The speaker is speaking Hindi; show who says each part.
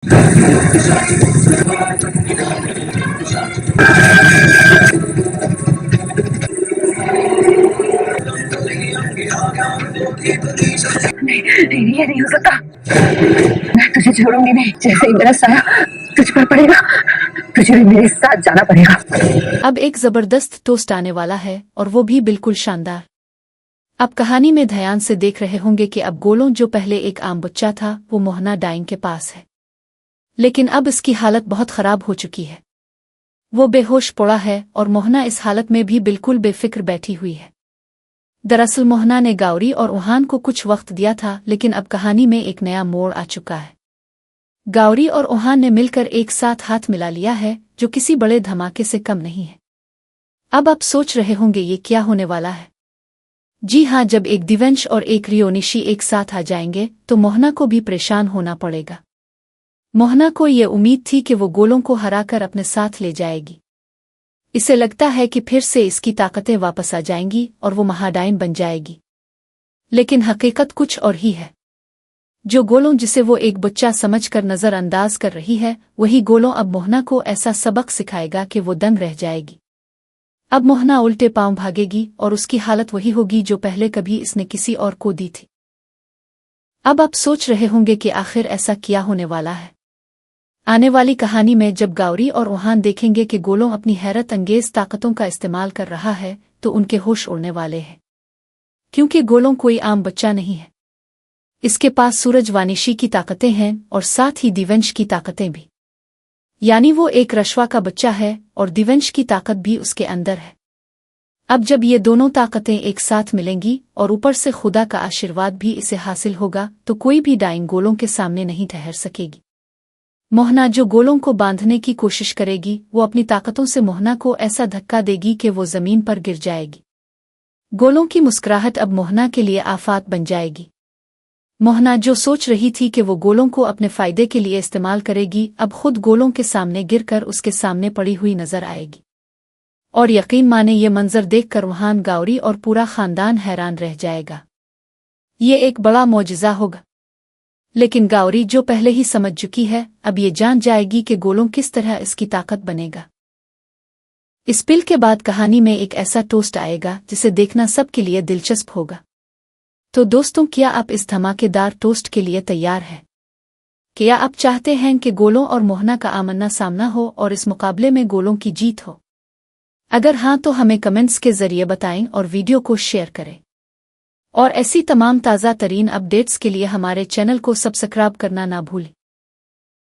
Speaker 1: नहीं, ये नहीं हो सकता। मैं तुझे छोड़ूंगी नहीं। जैसे ही मेरा साया तुझ पर पड़ेगा, तुझे भी मेरे साथ जाना पड़ेगा।
Speaker 2: अब एक जबरदस्त टोस्ट आने वाला है, और वो भी बिल्कुल शानदार। आप कहानी में ध्यान से देख रहे होंगे कि अब गोलों जो पहले एक आम बच्चा था, वो मोहना डाइंग के पास है। लेकिन अब इसकी हालत बहुत खराब हो चुकी है। वो बेहोश पड़ा है और मोहना इस हालत में भी बिल्कुल बेफिक्र बैठी हुई है। दरअसल मोहना ने गाउरी और ओहान को कुछ वक्त दिया था, लेकिन अब कहानी में एक नया मोड़ आ चुका है। गाउरी और ओहान ने मिलकर एक साथ हाथ मिला लिया है, जो किसी बड़े धमाके से कम नहीं है। अब आप सोच रहे होंगे ये क्या होने वाला है। जी हाँ, जब एक दिवेंश और एक रियोनिशी एक साथ आ जाएंगे तो मोहना को भी परेशान होना पड़ेगा। मोहना को ये उम्मीद थी कि वो गोलों को हराकर अपने साथ ले जाएगी। इसे लगता है कि फिर से इसकी ताकतें वापस आ जाएंगी और वो महाडाइन बन जाएगी। लेकिन हकीकत कुछ और ही है। जो गोलों जिसे वो एक बच्चा समझकर नजरअंदाज कर रही है, वही गोलों अब मोहना को ऐसा सबक सिखाएगा कि वो दंग रह जाएगी। अब मोहना उल्टे पांव भागेगी और उसकी हालत वही होगी जो पहले कभी इसने किसी और को दी थी। अब आप सोच रहे होंगे कि आखिर ऐसा क्या होने वाला है। आने वाली कहानी में जब गाउरी और ओहान देखेंगे कि गोलों अपनी हैरत अंगेज ताकतों का इस्तेमाल कर रहा है, तो उनके होश उड़ने वाले हैं। क्योंकि गोलों कोई आम बच्चा नहीं है। इसके पास सूरज वानिशी की ताकतें हैं और साथ ही दिवेंश की ताकतें भी। यानी वो एक रश्वा का बच्चा है और दिवेंश की ताकत भी उसके अंदर है। अब जब ये दोनों ताकतें एक साथ मिलेंगी और ऊपर से खुदा का आशीर्वाद भी इसे हासिल होगा, तो कोई भी डाइंग गोलों के सामने नहीं ठहर सकेगी। मोहना जो गोलों को बांधने की कोशिश करेगी, वो अपनी ताकतों से मोहना को ऐसा धक्का देगी कि वो जमीन पर गिर जाएगी। गोलों की मुस्कुराहट अब मोहना के लिए आफत बन जाएगी। मोहना जो सोच रही थी कि वो गोलों को अपने फायदे के लिए इस्तेमाल करेगी, अब खुद गोलों के सामने गिरकर उसके सामने पड़ी हुई नजर आएगी। और यकीन माने ये मंजर देखकर ओहान, गाउरी और पूरा खानदान हैरान रह जाएगा। ये एक बड़ा मौजिज़ा होगा। लेकिन गाउरी जो पहले ही समझ चुकी है, अब ये जान जाएगी कि गोलों किस तरह इसकी ताकत बनेगा। इस पिल के बाद कहानी में एक ऐसा टोस्ट आएगा जिसे देखना सबके लिए दिलचस्प होगा। तो दोस्तों, क्या आप इस धमाकेदार टोस्ट के लिए तैयार हैं? क्या आप चाहते हैं कि गोलों और मोहना का आमना सामना हो और इस मुकाबले में गोलों की जीत हो? अगर हाँ, तो हमें कमेंट्स के जरिए बताएं और वीडियो को शेयर करें। और ऐसी तमाम ताज़ा तरीन अपडेट्स के लिए हमारे चैनल को सब्सक्राइब करना ना भूलें।